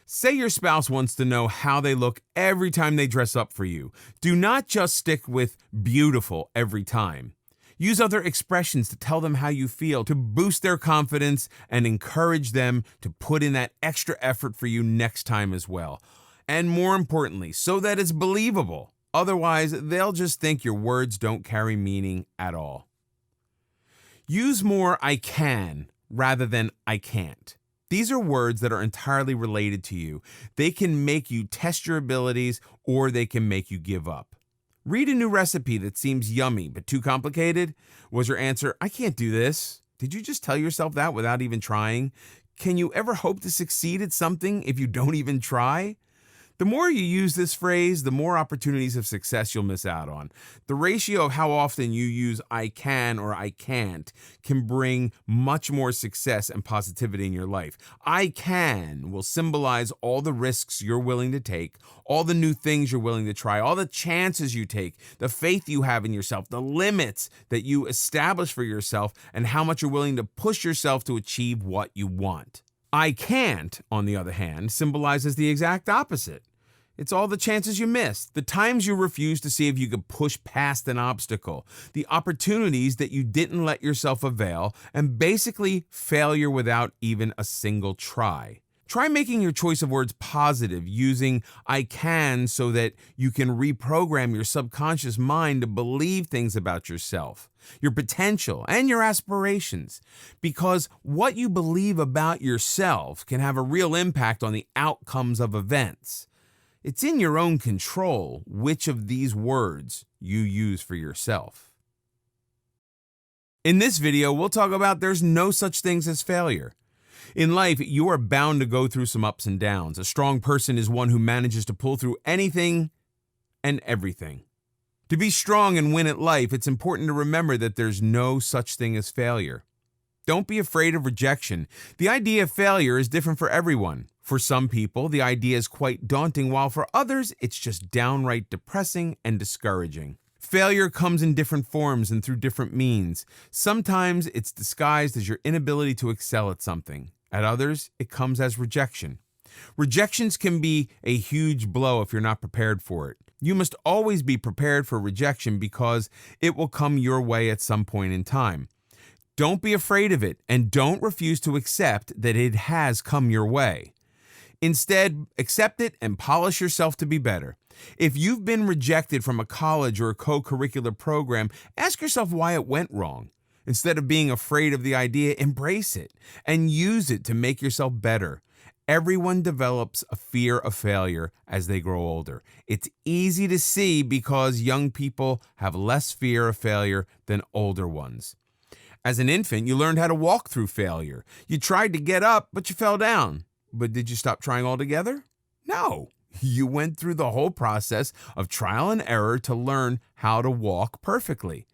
Say your spouse wants to know how they look every time they dress up for you. Do not just stick with beautiful every time. Use other expressions to tell them how you feel, to boost their confidence and encourage them to put in that extra effort for you next time as well. And more importantly, so that it's believable. Otherwise, they'll just think your words don't carry meaning at all. Use more "I can" rather than "I can't." These are words that are entirely related to you. They can make you test your abilities, or they can make you give up. Read a new recipe that seems yummy but too complicated. Was your answer, "I can't do this"? Did you just tell yourself that without even trying? Can you ever hope to succeed at something if you don't even try? The more you use this phrase, the more opportunities of success you'll miss out on. The ratio of how often you use "I can" or "I can't" can bring much more success and positivity in your life. "I can" will symbolize all the risks you're willing to take, all the new things you're willing to try, all the chances you take, the faith you have in yourself, the limits that you establish for yourself, and how much you're willing to push yourself to achieve what you want. I can't, on the other hand, symbolizes the exact opposite. It's all the chances you missed, the times you refused to see if you could push past an obstacle, the opportunities that you didn't let yourself avail, and basically failure without even a single try. Try making your choice of words positive, using I can so that you can reprogram your subconscious mind to believe things about yourself, your potential, and your aspirations. Because what you believe about yourself can have a real impact on the outcomes of events. It's in your own control which of these words you use for yourself. In this video, we'll talk about there's no such things as failure. In life, you are bound to go through some ups and downs. A strong person is one who manages to pull through anything and everything. To be strong and win at life, it's important to remember that there's no such thing as failure. Don't be afraid of rejection. The idea of failure is different for everyone. For some people, the idea is quite daunting, while for others, it's just downright depressing and discouraging. Failure comes in different forms and through different means. Sometimes it's disguised as your inability to excel at something. At others, it comes as rejection. Rejections can be a huge blow if you're not prepared for it. You must always be prepared for rejection because it will come your way at some point in time. Don't be afraid of it, and don't refuse to accept that it has come your way. Instead, accept it and polish yourself to be better. If you've been rejected from a college or a co-curricular program, ask yourself why it went wrong. Instead of being afraid of the idea, embrace it and use it to make yourself better. Everyone develops a fear of failure as they grow older. It's easy to see because young people have less fear of failure than older ones. As an infant, you learned how to walk through failure. You tried to get up, but you fell down. But did you stop trying altogether? No. You went through the whole process of trial and error to learn how to walk perfectly.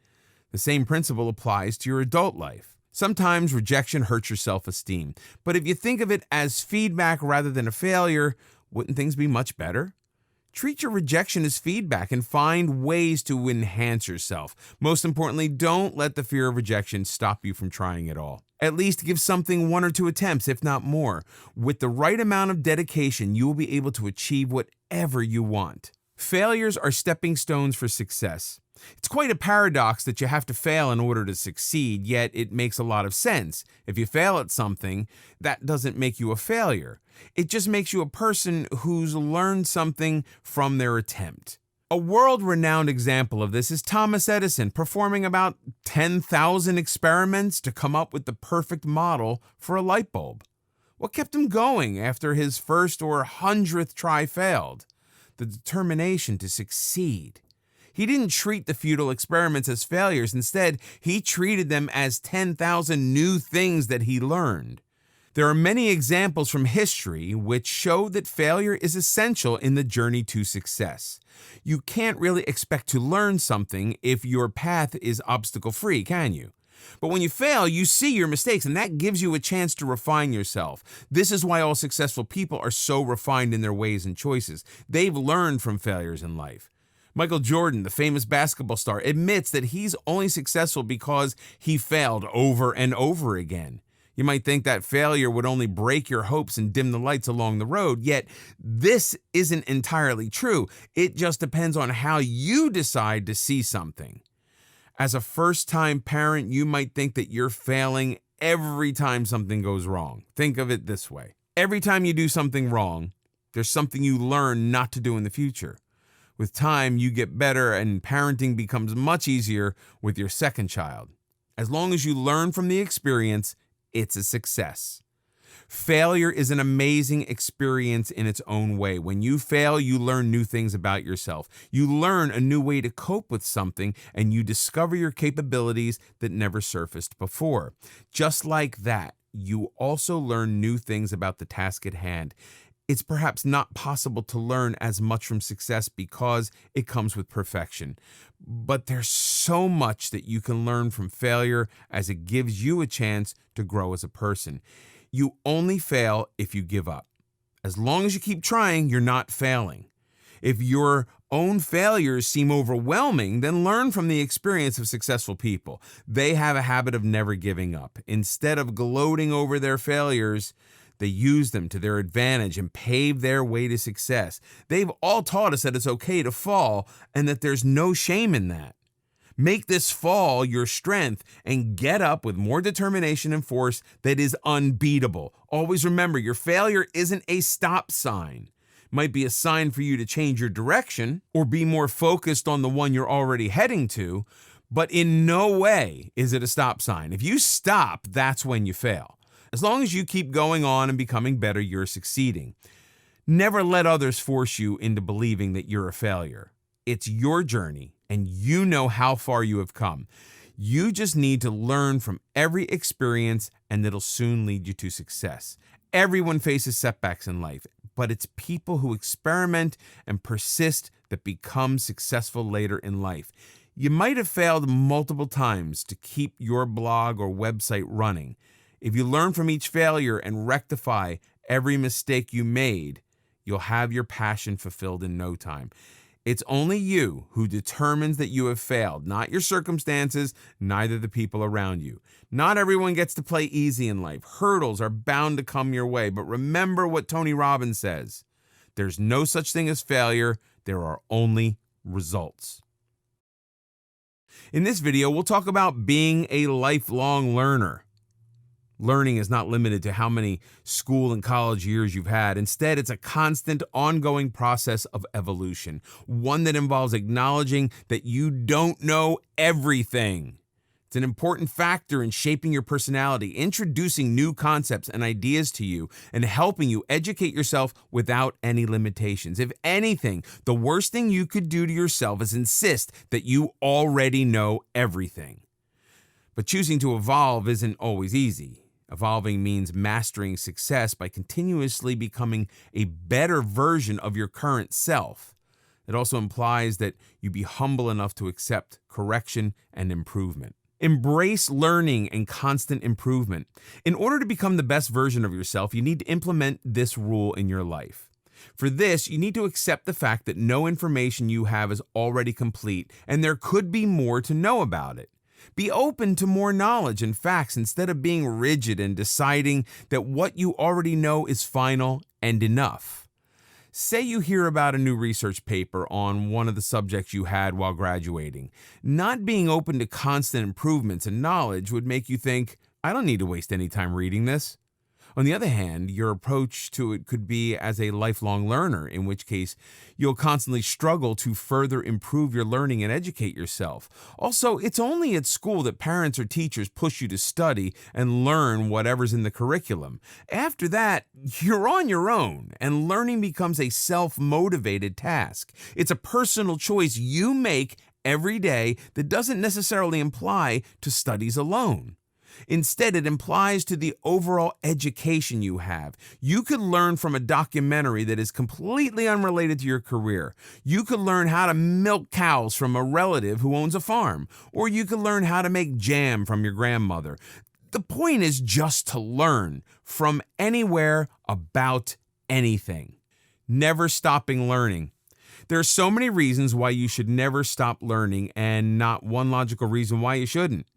The same principle applies to your adult life. Sometimes rejection hurts your self-esteem, but if you think of it as feedback rather than a failure, wouldn't things be much better? Treat your rejection as feedback and find ways to enhance yourself. Most importantly, don't let the fear of rejection stop you from trying at all. At least give something 1 or 2 attempts, if not more. With the right amount of dedication, you will be able to achieve whatever you want. Failures are stepping stones for success. It's quite a paradox that you have to fail in order to succeed, yet it makes a lot of sense. If you fail at something, that doesn't make you a failure. It just makes you a person who's learned something from their attempt. A world-renowned example of this is Thomas Edison performing about 10,000 experiments to come up with the perfect model for a light bulb. What kept him going after his first or 100th try failed? The determination to succeed. He didn't treat the futile experiments as failures. Instead, he treated them as 10,000 new things that he learned. There are many examples from history which show that failure is essential in the journey to success. You can't really expect to learn something if your path is obstacle-free, can you? But when you fail, you see your mistakes, and that gives you a chance to refine yourself. This is why all successful people are so refined in their ways and choices. They've learned from failures in life. Michael Jordan, the famous basketball star, admits that he's only successful because he failed over and over again. You might think that failure would only break your hopes and dim the lights along the road, yet this isn't entirely true. It just depends on how you decide to see something. As a first-time parent, you might think that you're failing every time something goes wrong. Think of it this way. Every time you do something wrong, there's something you learn not to do in the future. With time, you get better and parenting becomes much easier with your second child. As long as you learn from the experience, it's a success. Failure is an amazing experience in its own way. When you fail, you learn new things about yourself. You learn a new way to cope with something, and you discover your capabilities that never surfaced before. Just like that, you also learn new things about the task at hand. It's perhaps not possible to learn as much from success because it comes with perfection. But there's so much that you can learn from failure as it gives you a chance to grow as a person. You only fail if you give up. As long as you keep trying, you're not failing. If your own failures seem overwhelming, then learn from the experience of successful people. They have a habit of never giving up. Instead of gloating over their failures, They used them to their advantage and paved their way to success. They've all taught us that it's okay to fall and that there's no shame in that. Make this fall your strength and get up with more determination and force that is unbeatable. Always remember, your failure isn't a stop sign. It might be a sign for you to change your direction or be more focused on the one you're already heading to, but in no way is it a stop sign. If you stop, that's when you fail. As long as you keep going on and becoming better, you're succeeding. Never let others force you into believing that you're a failure. It's your journey, and you know how far you have come. You just need to learn from every experience, and it'll soon lead you to success. Everyone faces setbacks in life, but it's people who experiment and persist that become successful later in life. You might have failed multiple times to keep your blog or website running. If you learn from each failure and rectify every mistake you made, you'll have your passion fulfilled in no time. It's only you who determines that you have failed, not your circumstances, neither the people around you. Not everyone gets to play easy in life. Hurdles are bound to come your way, but remember what Tony Robbins says. There's no such thing as failure. There are only results. In this video, we'll talk about being a lifelong learner. Learning is not limited to how many school and college years you've had. Instead, it's a constant, ongoing process of evolution, one that involves acknowledging that you don't know everything. It's an important factor in shaping your personality, introducing new concepts and ideas to you, and helping you educate yourself without any limitations. If anything, the worst thing you could do to yourself is insist that you already know everything. But choosing to evolve isn't always easy. Evolving means mastering success by continuously becoming a better version of your current self. It also implies that you be humble enough to accept correction and improvement. Embrace learning and constant improvement. In order to become the best version of yourself, you need to implement this rule in your life. For this, you need to accept the fact that no information you have is already complete, and there could be more to know about it. Be open to more knowledge and facts instead of being rigid and deciding that what you already know is final and enough. Say you hear about a new research paper on one of the subjects you had while graduating. Not being open to constant improvements and knowledge would make you think, I don't need to waste any time reading this. On the other hand, your approach to it could be as a lifelong learner, in which case you'll constantly struggle to further improve your learning and educate yourself. Also, it's only at school that parents or teachers push you to study and learn whatever's in the curriculum. After that, you're on your own, and learning becomes a self-motivated task. It's a personal choice you make every day that doesn't necessarily imply to studies alone. Instead, it implies to the overall education you have. You could learn from a documentary that is completely unrelated to your career. You could learn how to milk cows from a relative who owns a farm, or you could learn how to make jam from your grandmother. The point is just to learn from anywhere about anything. Never stopping learning. There are so many reasons why you should never stop learning, and not one logical reason why you shouldn't.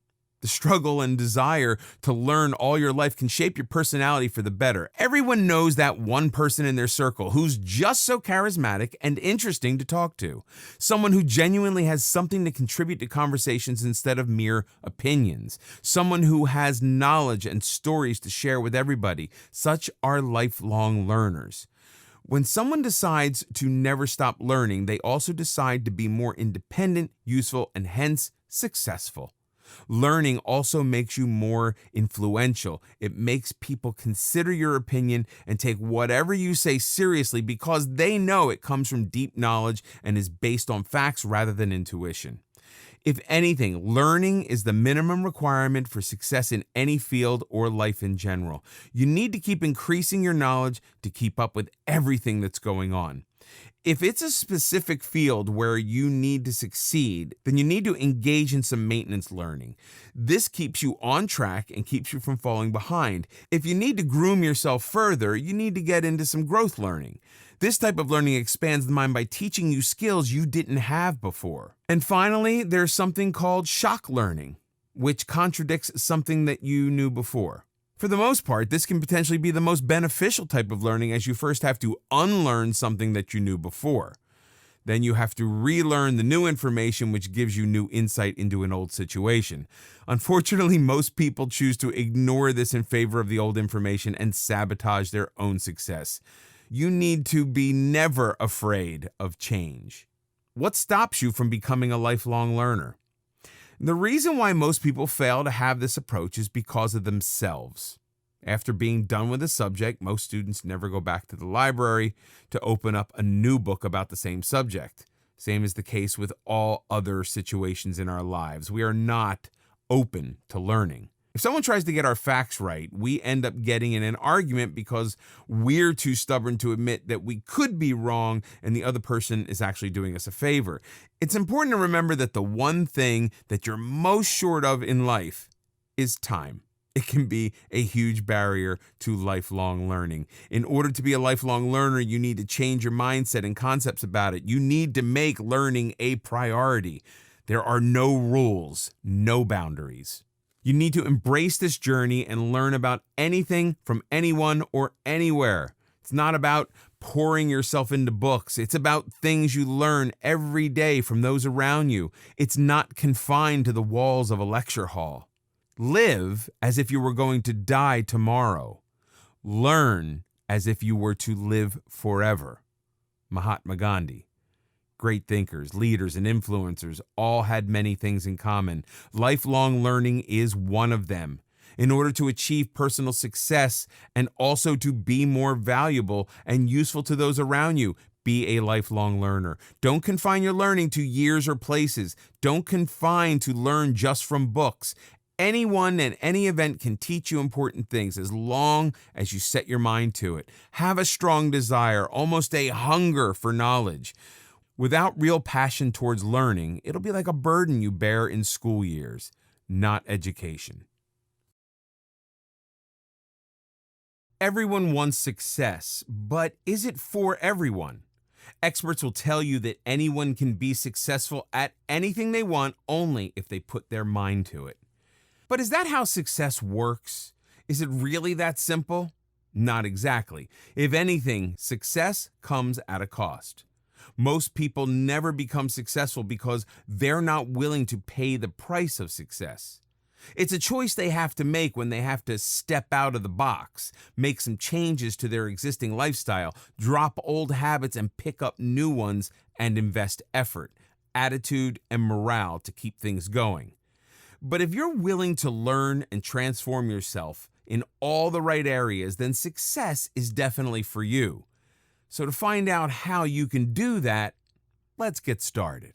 The struggle and desire to learn all your life can shape your personality for the better. Everyone knows that one person in their circle who's just so charismatic and interesting to talk to. Someone who genuinely has something to contribute to conversations instead of mere opinions. Someone who has knowledge and stories to share with everybody. Such are lifelong learners. When someone decides to never stop learning, they also decide to be more independent, useful, and hence successful. Learning also makes you more influential. It makes people consider your opinion and take whatever you say seriously because they know it comes from deep knowledge and is based on facts rather than intuition. If anything, learning is the minimum requirement for success in any field or life in general. You need to keep increasing your knowledge to keep up with everything that's going on. If it's a specific field where you need to succeed, then you need to engage in some maintenance learning. This keeps you on track and keeps you from falling behind. If you need to groom yourself further, you need to get into some growth learning. This type of learning expands the mind by teaching you skills you didn't have before. And finally, there's something called shock learning, which contradicts something that you knew before. For the most part, this can potentially be the most beneficial type of learning, as you first have to unlearn something that you knew before. Then you have to relearn the new information, which gives you new insight into an old situation. Unfortunately, most people choose to ignore this in favor of the old information and sabotage their own success. You need to be never afraid of change. What stops you from becoming a lifelong learner? The reason why most people fail to have this approach is because of themselves. After being done with a subject, most students never go back to the library to open up a new book about the same subject. Same is the case with all other situations in our lives. We are not open to learning. If someone tries to get our facts right, we end up getting in an argument because we're too stubborn to admit that we could be wrong and the other person is actually doing us a favor. It's important to remember that the one thing that you're most short of in life is time. It can be a huge barrier to lifelong learning. In order to be a lifelong learner, you need to change your mindset and concepts about it. You need to make learning a priority. There are no rules, no boundaries. You need to embrace this journey and learn about anything from anyone or anywhere. It's not about pouring yourself into books. It's about things you learn every day from those around you. It's not confined to the walls of a lecture hall. Live as if you were going to die tomorrow. Learn as if you were to live forever. Mahatma Gandhi. Great thinkers, leaders, and influencers all had many things in common. Lifelong learning is one of them. In order to achieve personal success and also to be more valuable and useful to those around you, be a lifelong learner. Don't confine your learning to years or places. Don't confine to learn just from books. Anyone and any event can teach you important things as long as you set your mind to it. Have a strong desire, almost a hunger for knowledge. Without real passion towards learning, it'll be like a burden you bear in school years, not education. Everyone wants success, but is it for everyone? Experts will tell you that anyone can be successful at anything they want only if they put their mind to it. But is that how success works? Is it really that simple? Not exactly. If anything, success comes at a cost. Most people never become successful because they're not willing to pay the price of success. It's a choice they have to make when they have to step out of the box, make some changes to their existing lifestyle, drop old habits and pick up new ones, and invest effort, attitude, and morale to keep things going. But if you're willing to learn and transform yourself in all the right areas, then success is definitely for you. So to find out how you can do that, let's get started.